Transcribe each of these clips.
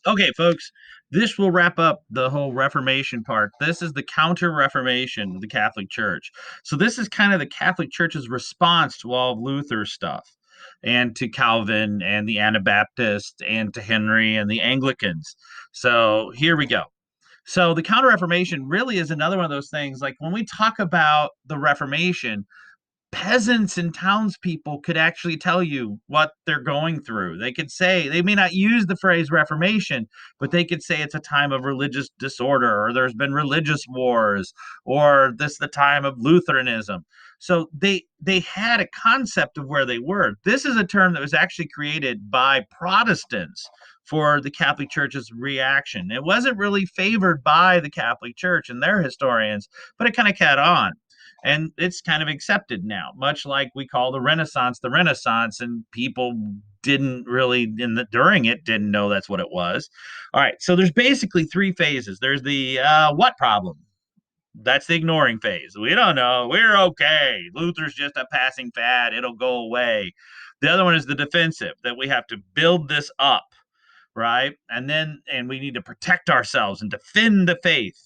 Okay, folks, this will wrap up the whole Reformation part. This is the Counter Reformation of the Catholic Church. So, this is kind of the Catholic Church's response to all of Luther's stuff, and to Calvin and the Anabaptists, and to Henry and the Anglicans. So, here we go. So, the Counter Reformation really is another one of those things. Like when we talk about the Reformation, peasants and townspeople could actually tell you what they're going through. They could say, they may not use the phrase Reformation, but they could say it's a time of religious disorder, or there's been religious wars, or this is the time of Lutheranism. So they had a concept of where they were. This is a term that was actually created by Protestants for the Catholic Church's reaction. It wasn't really favored by the Catholic Church and their historians, but it kind of caught on, and it's kind of accepted now, much like we call the Renaissance, and people didn't really during it didn't know that's what it was. All right, so there's basically three phases. There's the what problem. That's the ignoring phase. We don't know, we're okay, Luther's just a passing fad, it'll go away. The other one is the defensive, that we have to build this up, right? And we need to protect ourselves and defend the faith.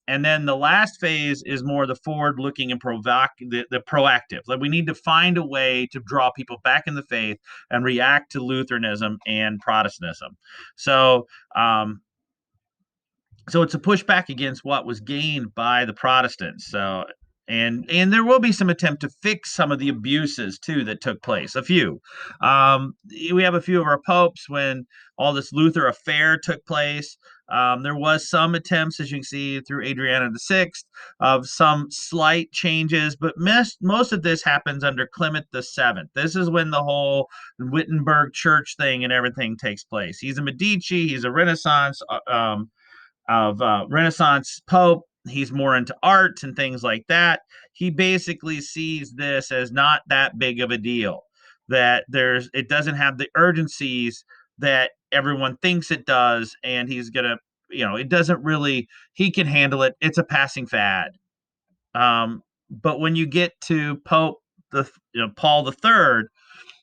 And then the last phase is more the forward looking and the proactive. Like we need to find a way to draw people back in the faith and react to Lutheranism and Protestantism. So, um, so it's a pushback against what was gained by the Protestants. So, and there will be some attempt to fix some of the abuses too that took place. A few, we have a few of our popes when all this Luther affair took place. There was some attempts, as you can see, through Adriana VI, of some slight changes, but most of this happens under Clement VII. This is when the whole Wittenberg church thing and everything takes place. He's a Medici, he's a Renaissance Pope. He's more into art and things like that. He basically sees this as not that big of a deal. That it doesn't have the urgencies that everyone thinks it does, and he's gonna, it doesn't really. He can handle it. It's a passing fad. But when you get to Pope Paul III,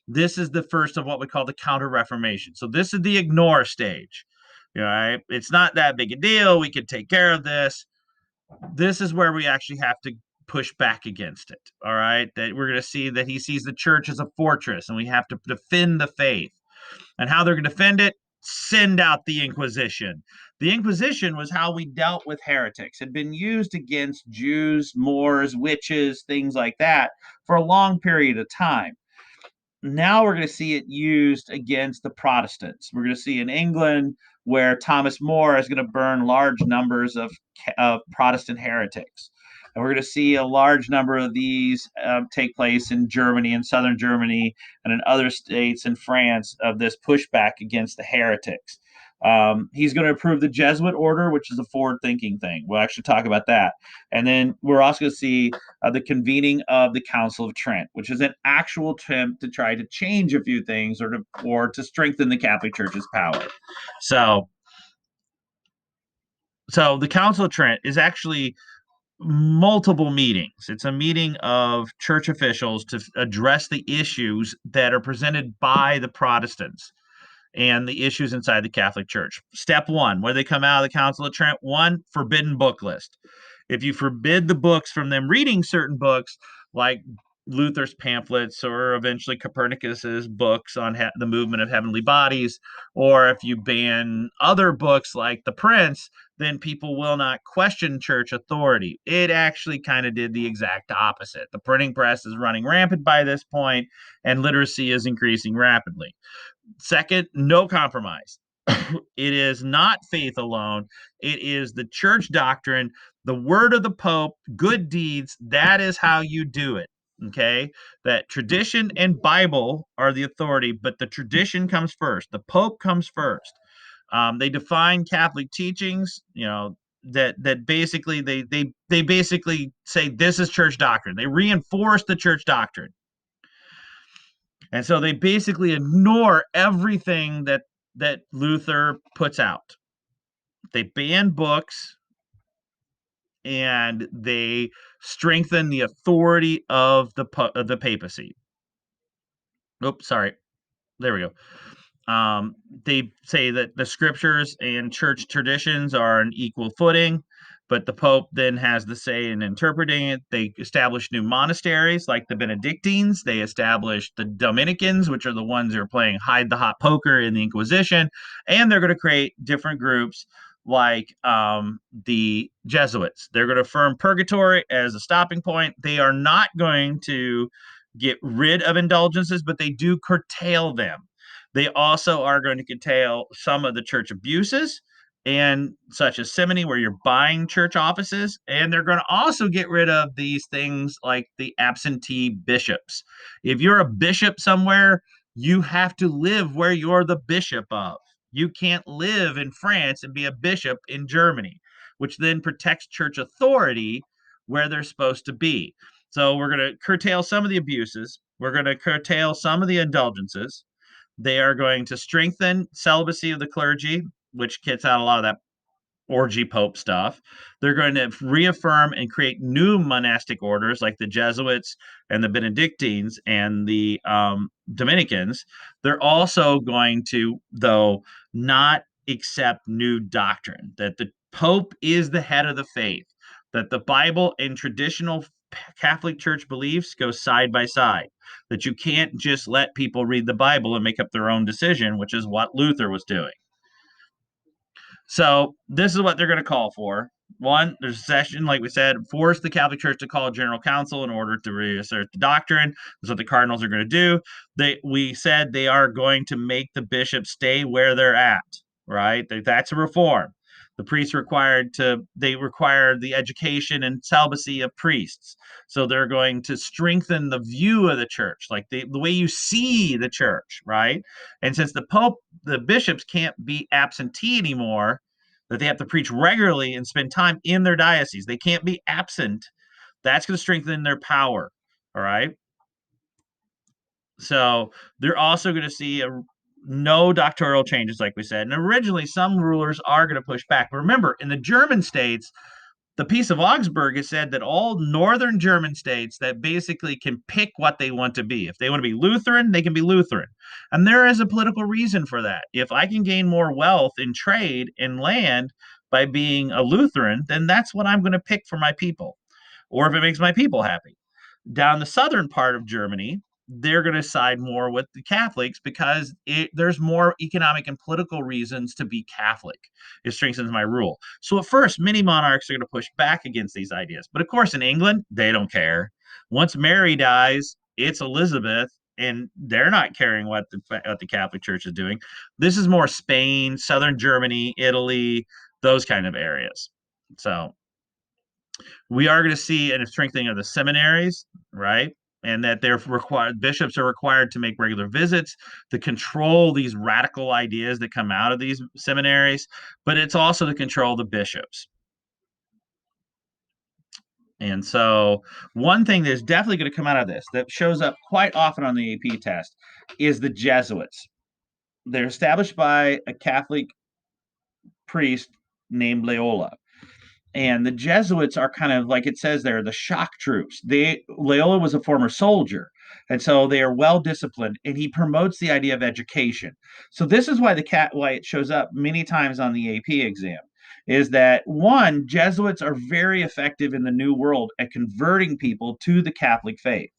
this is the first of what we call the Counter Reformation. So this is the ignore stage. Right? It's not that big a deal. We can take care of this. This is where we actually have to push back against it. All right. That we're going to see that he sees the church as a fortress and we have to defend the faith. And how they're going to defend it? Send out the Inquisition. The Inquisition was how we dealt with heretics. It had been used against Jews, Moors, witches, things like that for a long period of time. Now we're going to see it used against the Protestants. We're going to see in England where Thomas More is going to burn large numbers of Protestant heretics. And we're going to see a large number of these take place in Germany, in southern Germany, and in other states in France of this pushback against the heretics. He's going to approve the Jesuit order, which is a forward-thinking thing. We'll actually talk about that. And then we're also going to see the convening of the Council of Trent, which is an actual attempt to try to change a few things or to strengthen the Catholic Church's power. So, so the Council of Trent is actually multiple meetings. It's a meeting of church officials to address the issues that are presented by the Protestants and the issues inside the Catholic Church. Step one, where they come out of the Council of Trent, one, forbidden book list. If you forbid the books from them reading certain books, like Luther's pamphlets or eventually Copernicus's books on the movement of heavenly bodies, or if you ban other books like The Prince, then people will not question church authority. It actually kind of did the exact opposite. The printing press is running rampant by this point, and literacy is increasing rapidly. Second, no compromise. It is not faith alone. It is the church doctrine, the word of the Pope, good deeds. That is how you do it. Okay. That tradition and Bible are the authority, but the tradition comes first. The Pope comes first. They define Catholic teachings, that basically they basically say this is church doctrine. They reinforce the church doctrine. And so they basically ignore everything that Luther puts out. They ban books and they strengthen the authority of the papacy. Oops, sorry. There we go. Um, they say that the scriptures and church traditions are on equal footing, but the Pope then has the say in interpreting it. They establish new monasteries like the Benedictines. They established the Dominicans, which are the ones who are playing hide the hot poker in the Inquisition. And they're going to create different groups like the Jesuits. They're going to affirm purgatory as a stopping point. They are not going to get rid of indulgences, but they do curtail them. They also are going to curtail some of the church abuses, and such as simony, where you're buying church offices. And they're going to also get rid of these things like the absentee bishops. If you're a bishop somewhere, you have to live where you're the bishop of. You can't live in France and be a bishop in Germany, which then protects church authority where they're supposed to be. So we're going to curtail some of the abuses. We're going to curtail some of the indulgences. They are going to strengthen celibacy of the clergy, which gets out a lot of that orgy pope stuff. They're going to reaffirm and create new monastic orders like the Jesuits and the Benedictines and the Dominicans. They're also going to, though, not accept new doctrine, that the Pope is the head of the faith, that the Bible and traditional Catholic Church beliefs go side by side, that you can't just let people read the Bible and make up their own decision, which is what Luther was doing. So this is what they're going to call for. One, there's a session, like we said, force the Catholic Church to call a general council in order to reassert the doctrine. That's what the cardinals are going to do. We said they are going to make the bishops stay where they're at, right? That's a reform. The priests they require the education and celibacy of priests. So they're going to strengthen the view of the church, like the way you see the church, right? And since the bishops can't be absentee anymore, that they have to preach regularly and spend time in their diocese. They can't be absent. That's going to strengthen their power. All right. So they're also going to see no doctoral changes, like we said. And originally, some rulers are going to push back. But remember, in the German states, the Peace of Augsburg has said that all northern German states that basically can pick what they want to be. If they want to be Lutheran, they can be Lutheran. And there is a political reason for that. If I can gain more wealth in trade and land by being a Lutheran, then that's what I'm going to pick for my people, or if it makes my people happy. Down the southern part of Germany, they're going to side more with the Catholics because there's more economic and political reasons to be Catholic. It strengthens my rule. So at first, many monarchs are going to push back against these ideas. But of course, in England, they don't care. Once Mary dies, it's Elizabeth, and they're not caring what the Catholic Church is doing. This is more Spain, southern Germany, Italy, those kind of areas. So we are going to see a strengthening of the seminaries, right? And that they're required, bishops are required to make regular visits to control these radical ideas that come out of these seminaries, but it's also to control the bishops. And so, one thing that's definitely going to come out of this that shows up quite often on the AP test is the Jesuits. They're established by a Catholic priest named Loyola. And the Jesuits are kind of like it says there, the shock troops. Loyola was a former soldier, and so they are well disciplined. And he promotes the idea of education. So this is why it shows up many times on the AP exam, is that one, Jesuits are very effective in the New World at converting people to the Catholic faith.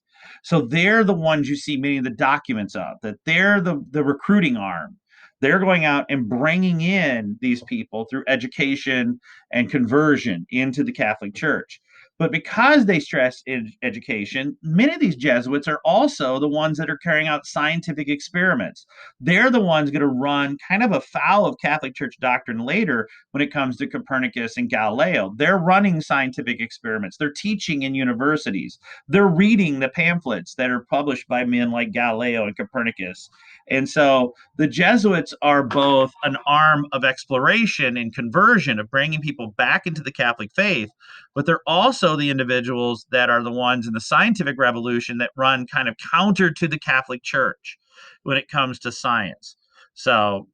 So they're the ones you see many of the documents of, that they're the recruiting arm. They're going out and bringing in these people through education and conversion into the Catholic Church. But because they stress education, many of these Jesuits are also the ones that are carrying out scientific experiments. They're the ones going to run kind of afoul of Catholic Church doctrine later when it comes to Copernicus and Galileo. They're running scientific experiments. They're teaching in universities. They're reading the pamphlets that are published by men like Galileo and Copernicus. And so the Jesuits are both an arm of exploration and conversion, of bringing people back into the Catholic faith, but they're also the individuals that are the ones in the scientific revolution that run kind of counter to the Catholic Church when it comes to science. So,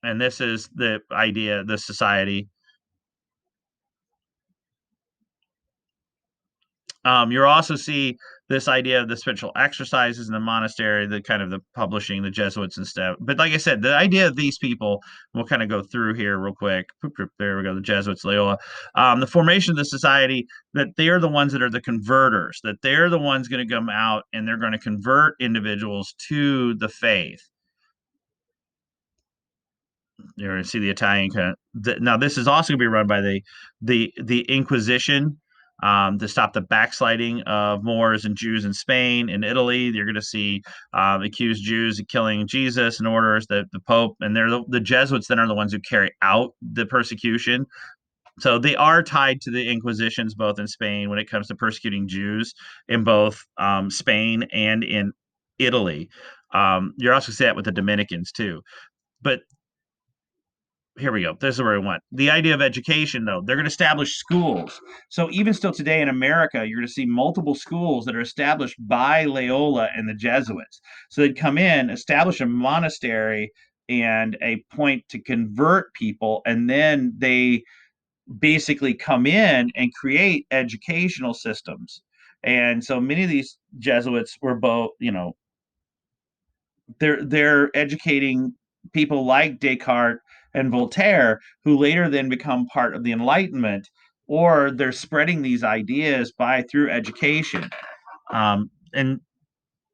and this is the idea, the society. You also see this idea of the spiritual exercises in the monastery, the kind of the publishing, the Jesuits and stuff. But like I said, the idea of these people, we'll kind of go through here real quick. There we go, the Jesuits, Loyola. The formation of the society, that they are the ones that are the converters, that they're the ones going to come out and they're going to convert individuals to the faith. You're going to see the Italian kind of, now this is also going to be run by the Inquisition, to stop the backsliding of Moors and Jews in Spain and Italy. You're going to see accused Jews of killing Jesus and orders that the Pope, and they're the Jesuits then are the ones who carry out the persecution. So they are tied to the Inquisitions both in Spain when it comes to persecuting Jews in both Spain and in Italy. You're also see that with the Dominicans too. But here we go. This is where we went. The idea of education, though, they're going to establish schools. So even still today in America, you're going to see multiple schools that are established by Loyola and the Jesuits. So they'd come in, establish a monastery and a point to convert people, and then they basically come in and create educational systems. And so many of these Jesuits were both, they're educating people like Descartes and Voltaire, who later then become part of the Enlightenment, or they're spreading these ideas by through education. And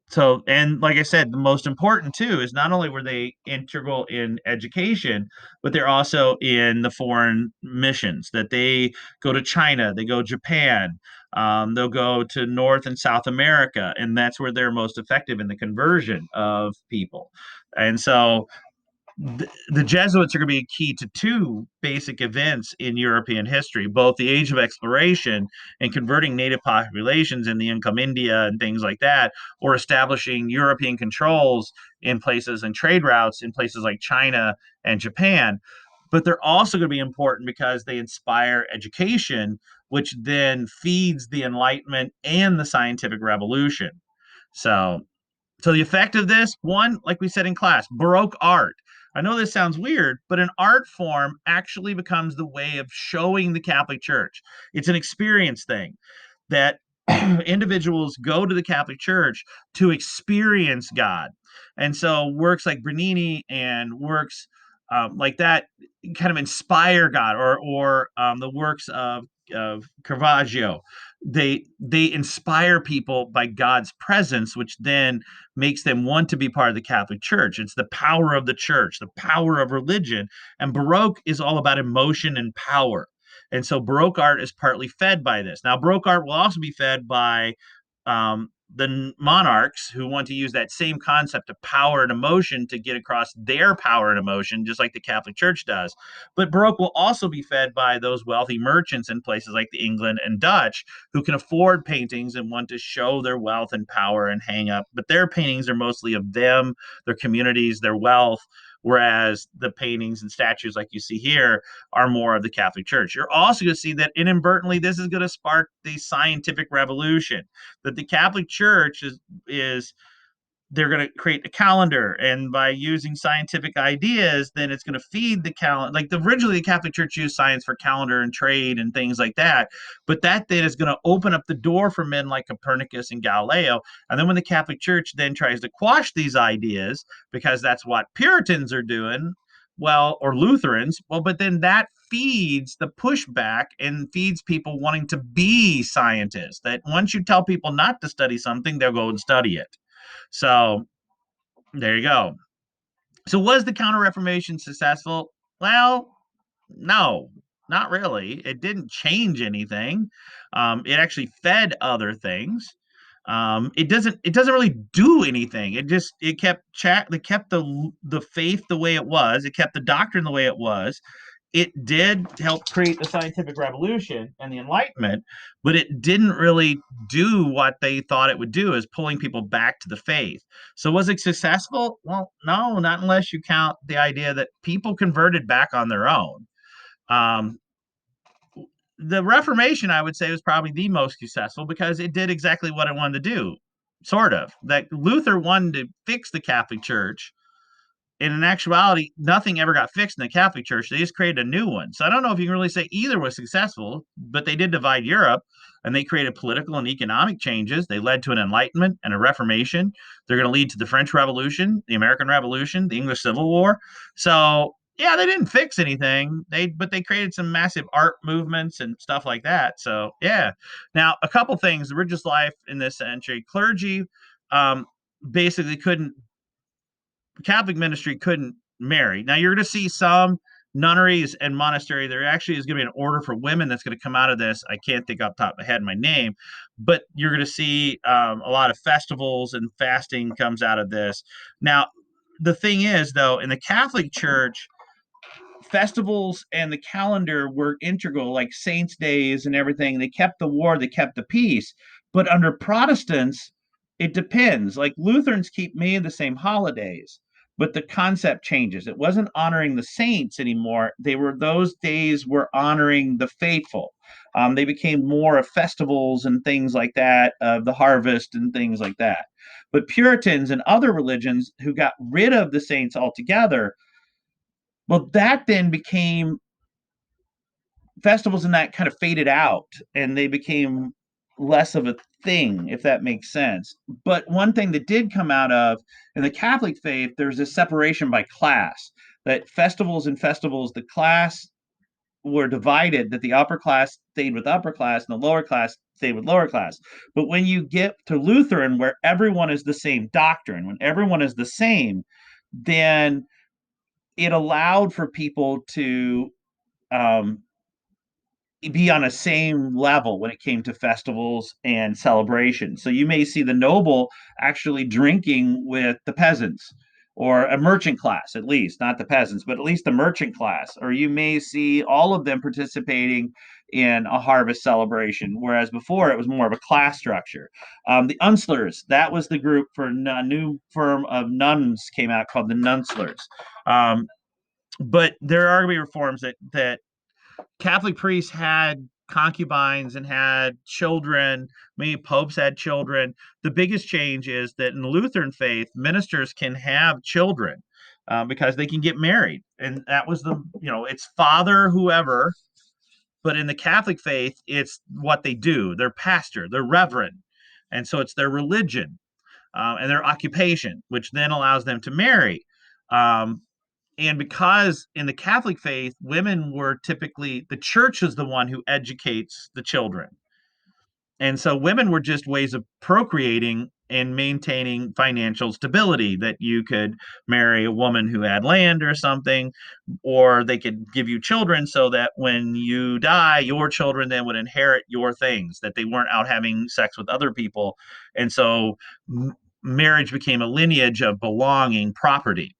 so, and like I said, the most important too is not only were they integral in education, but they're also in the foreign missions. That they go to China, they go to Japan, they'll go to North and South America, and that's where they're most effective in the conversion of people. And so, the Jesuits are going to be key to two basic events in European history, both the age of exploration and converting native populations in the income India and things like that, or establishing European controls in places and trade routes in places like China and Japan. But they're also going to be important because they inspire education, which then feeds the Enlightenment and the scientific revolution. So so the effect of this, one, like we said in class, Baroque art. I know this sounds weird, but an art form actually becomes the way of showing the Catholic Church. It's an experience thing that individuals go to the Catholic Church to experience God. And so works like Bernini and works like that kind of inspire God, or the works of Caravaggio. They inspire people by God's presence, which then makes them want to be part of the Catholic Church. It's the power of the church, the power of religion. And Baroque is all about emotion and power. And so Baroque art is partly fed by this. Now, Baroque art will also be fed by the monarchs who want to use that same concept of power and emotion to get across their power and emotion, just like the Catholic Church does. But Baroque will also be fed by those wealthy merchants in places like the England and Dutch who can afford paintings and want to show their wealth and power and hang up. But their paintings are mostly of them, their communities, their wealth. Whereas the paintings and statues, like you see here, are more of the Catholic Church. You're also going to see that inadvertently, this is going to spark the scientific revolution. That the Catholic Church is they're going to create a calendar, and by using scientific ideas, then it's going to feed the calendar. Like originally the Catholic Church used science for calendar and trade and things like that, but that then is going to open up the door for men like Copernicus and Galileo. And then when the Catholic Church then tries to quash these ideas, because that's what Puritans are doing, well, or Lutherans, well, but then that feeds the pushback and feeds people wanting to be scientists. That once you tell people not to study something, they'll go and study it. So there you go. So was the Counter Reformation successful? Well, no, not really. It didn't change anything. It actually fed other things. It doesn't really do anything. It kept the faith the way it was. It kept the doctrine the way it was. It did help create the scientific revolution and the Enlightenment, but it didn't really do what they thought it would do, is pulling people back to the faith. So was it successful? Well, no, not unless you count the idea that people converted back on their own. Um, the Reformation, I would say, was probably the most successful because it did exactly what it wanted to do, sort of. That Luther wanted to fix the Catholic Church, And in actuality, nothing ever got fixed in the Catholic Church. They just created a new one. So I don't know if you can really say either was successful, but they did divide Europe, and they created political and economic changes. They led to an Enlightenment and a Reformation. They're going to lead to the French Revolution, the American Revolution, the English Civil War. So yeah, they didn't fix anything. But they created some massive art movements and stuff like that. So yeah. Now a couple things: the religious life in this century, clergy um, basically couldn't Catholic ministry couldn't marry. Now you're going to see some nunneries and monastery. There actually is going to be an order for women that's going to come out of this. I can't think off the top of my head my name, but you're going to see a lot of festivals and fasting comes out of this. Now, the thing is, though, in the Catholic Church, festivals and the calendar were integral, like saints' days and everything. They kept the war, they kept the peace. But under Protestants, it depends. Like Lutherans keep many of the same holidays, but the concept changes. It wasn't honoring the saints anymore. Those days were honoring the faithful. They became more of festivals and things like that, of the harvest and things like that. But Puritans and other religions who got rid of the saints altogether, well, that then became festivals, and that kind of faded out and they became less of a thing, if that makes sense. But one thing that did come out of in the Catholic faith, there's a separation by class, that festivals, the class were divided, that the upper class stayed with upper class and the lower class stayed with lower class. But when you get to Lutheran, where everyone is the same doctrine, when everyone is the same, then it allowed for people to um, be on a same level when it came to festivals and celebrations. So you may see the noble actually drinking with the peasants, or a merchant class, at least, not the peasants, but at least the merchant class. Or you may see all of them participating in a harvest celebration, whereas before it was more of a class structure. The Unslers, that was the group for a new firm of nuns came out called the Nunslers. Um, but there are going to be reforms that Catholic priests had concubines and had children. Many popes had children. The biggest change is that in the Lutheran faith, ministers can have children because they can get married, and that was it's father whoever. But in the Catholic faith, it's what they do. They're pastor, they're reverend, and so it's their religion and their occupation, which then allows them to marry. Um, and because in the Catholic faith, women were typically, the church is the one who educates the children. And so women were just ways of procreating and maintaining financial stability, that you could marry a woman who had land or something, or they could give you children so that when you die, your children then would inherit your things, that they weren't out having sex with other people. And so marriage became a lineage of belonging property.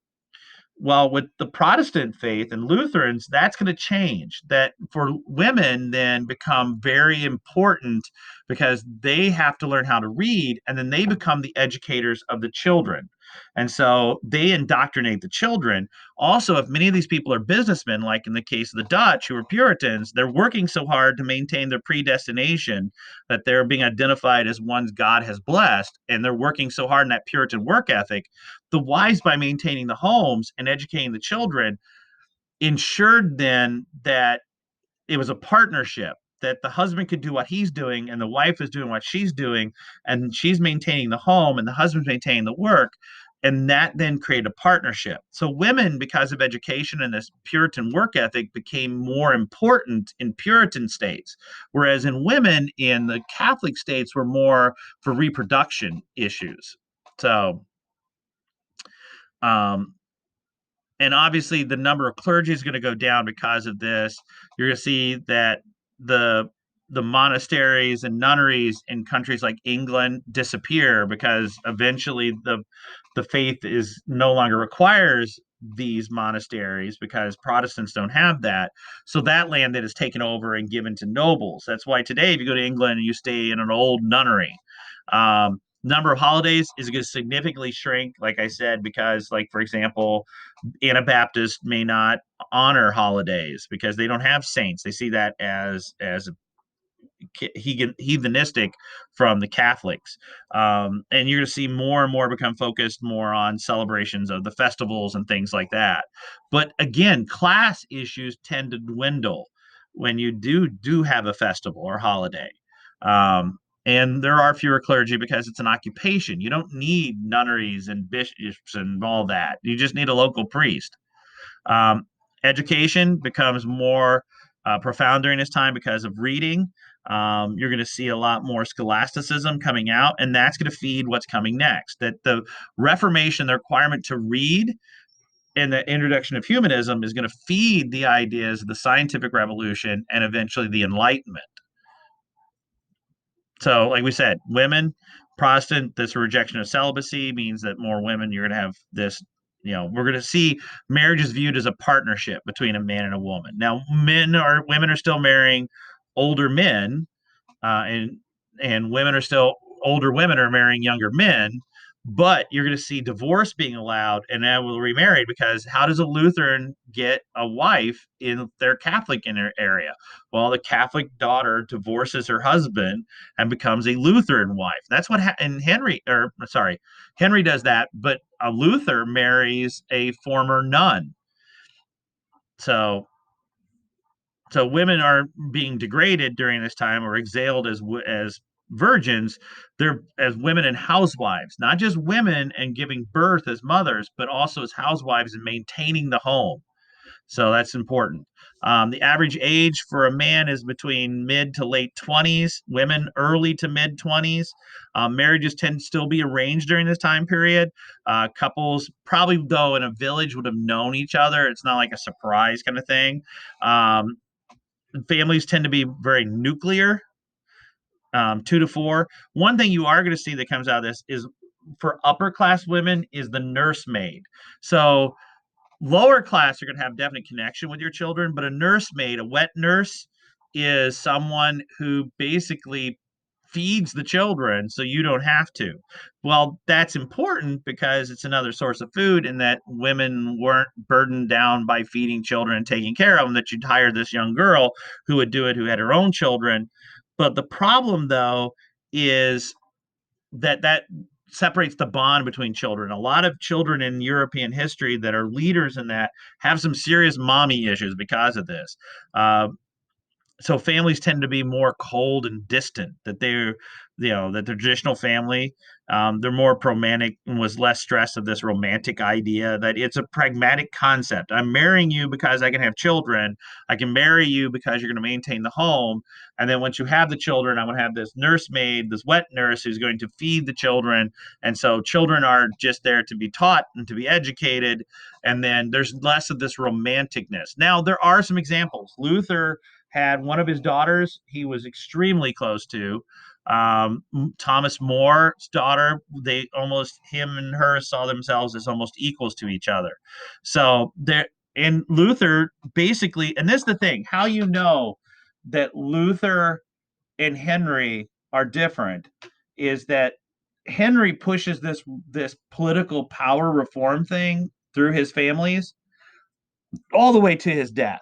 Well, with the Protestant faith and Lutherans, that's going to change. That for women then become very important because they have to learn how to read, and then they become the educators of the children. And so they indoctrinate the children. Also, if many of these people are businessmen, like in the case of the Dutch, who are Puritans, they're working so hard to maintain their predestination that they're being identified as ones God has blessed, and they're working so hard in that Puritan work ethic. The wives, by maintaining the homes and educating the children, ensured then that it was a partnership, that the husband could do what he's doing and the wife is doing what she's doing, and she's maintaining the home and the husband's maintaining the work. And that then created a partnership. So women, because of education and this Puritan work ethic, became more important in Puritan states, whereas in women in the Catholic states were more for reproduction issues. So um, and obviously the number of clergy is going to go down because of this. You're going to see that the the monasteries and nunneries in countries like England disappear because eventually the faith is no longer requires these monasteries because Protestants don't have that. So that land that is taken over and given to nobles. That's why today, if you go to England and you stay in an old nunnery, number of holidays is going to significantly shrink, like I said, because, like, for example, Anabaptists may not honor holidays because they don't have saints. They see that as heathenistic from the Catholics. And you're going to see more and more become focused more on celebrations of the festivals and things like that. But again, class issues tend to dwindle when you do have a festival or holiday. Um, and there are fewer clergy because it's an occupation. You don't need nunneries and bishops and all that. You just need a local priest. Um, Education becomes more profound during this time because of reading. You're going to see a lot more scholasticism coming out, and that's going to feed what's coming next. That the Reformation, the requirement to read, and the introduction of humanism is going to feed the ideas of the scientific revolution and eventually the Enlightenment. So, like we said, women, Protestant, this rejection of celibacy means that more women, you're going to have this, we're going to see marriage is viewed as a partnership between a man and a woman. Now, women are still marrying older men, and older women are marrying younger men, but you're going to see divorce being allowed and now will remarry because how does a Lutheran get a wife in their Catholic area? Well, the Catholic daughter divorces her husband and becomes a Lutheran wife. That's what and Henry does that, but a Luther marries a former nun. So women are being degraded during this time or exalted as virgins. They're as women and housewives, not just women and giving birth as mothers, but also as housewives and maintaining the home. So that's important. The average age for a man is between mid to late 20s, women early to mid 20s. Marriages tend to still be arranged during this time period. Couples, probably though in a village, would have known each other. It's not like a surprise kind of thing. Families tend to be very nuclear, 2 to 4. One thing you are going to see that comes out of this is for upper class women is the nursemaid. So lower class are going to have definite connection with your children, but a nursemaid, a wet nurse, is someone who basically feeds the children so you don't have to. Well, that's important because it's another source of food, and that women weren't burdened down by feeding children and taking care of them, that you'd hire this young girl who would do it, who had her own children. But the problem, though, is that separates the bond between children. A lot of children in European history that are leaders in that have some serious mommy issues because of this. Uh, so families tend to be more cold and distant. That the traditional family, they're more romantic and was less stressed of this romantic idea that it's a pragmatic concept. I'm marrying you because I can have children. I can marry you because you're going to maintain the home. And then once you have the children, I'm going to have this nursemaid, this wet nurse who's going to feed the children. And so children are just there to be taught and to be educated. And then there's less of this romanticness. Now, there are some examples. Luther had one of his daughters he was extremely close to. Thomas More's daughter, him and her saw themselves as almost equals to each other. So there, and Luther basically, and this is the thing, how you know that Luther and Henry are different is that Henry pushes this political power reform thing through his families all the way to his death.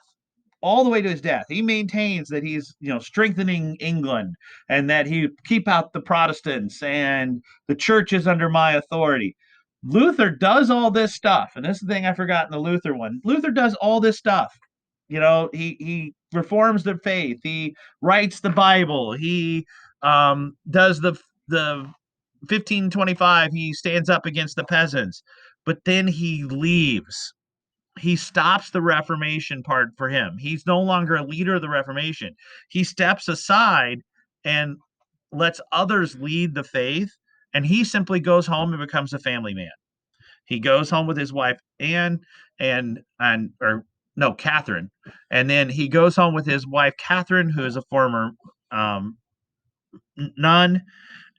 All the way to his death. He maintains that he's, strengthening England and that he keep out the Protestants and the church is under my authority. Luther does all this stuff, and this is the thing I forgot in the Luther one. Luther does all this stuff. He reforms the faith. He writes the Bible. He does the 1525. He stands up against the peasants, but then he leaves. He stops the Reformation part for him. He's no longer a leader of the Reformation. He steps aside and lets others lead the faith, and he simply goes home and becomes a family man. He goes home with his wife Anne or no, Catherine, and then he goes home with his wife Catherine, who is a former um, nun,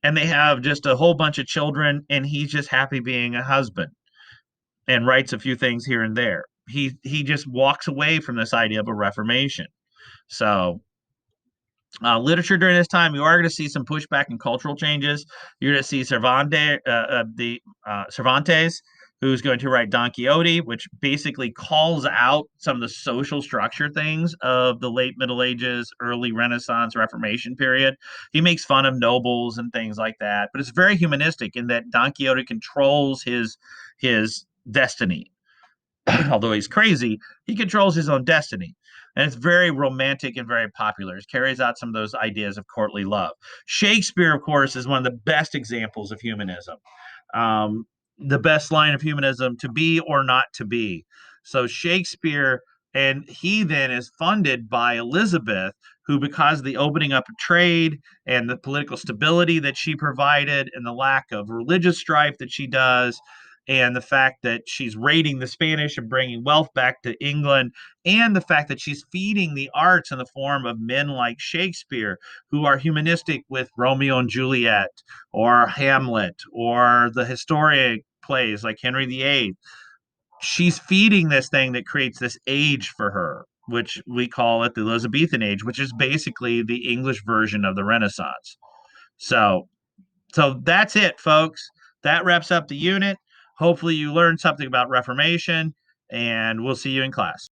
and they have just a whole bunch of children, and he's just happy being a husband and writes a few things here and there. He just walks away from this idea of a reformation. So literature during this time, you are going to see some pushback and cultural changes. You're going to see Cervantes who's going to write Don Quixote, which basically calls out some of the social structure things of the late Middle Ages, early Renaissance, Reformation period. He makes fun of nobles and things like that, but it's very humanistic in that Don Quixote controls his destiny. Although he's crazy, he controls his own destiny. And it's very romantic and very popular. It carries out some of those ideas of courtly love. Shakespeare, of course, is one of the best examples of humanism. Um, the best line of humanism, to be or not to be. So Shakespeare, and he then is funded by Elizabeth, who, because of the opening up of trade and the political stability that she provided and the lack of religious strife that she does, and the fact that she's raiding the Spanish and bringing wealth back to England, and the fact that she's feeding the arts in the form of men like Shakespeare, who are humanistic with Romeo and Juliet, or Hamlet, or the historic plays like Henry VIII. She's feeding this thing that creates this age for her, which we call it the Elizabethan age, which is basically the English version of the Renaissance. So so that's it, folks. That wraps up the unit. Hopefully, you learned something about Reformation, and we'll see you in class.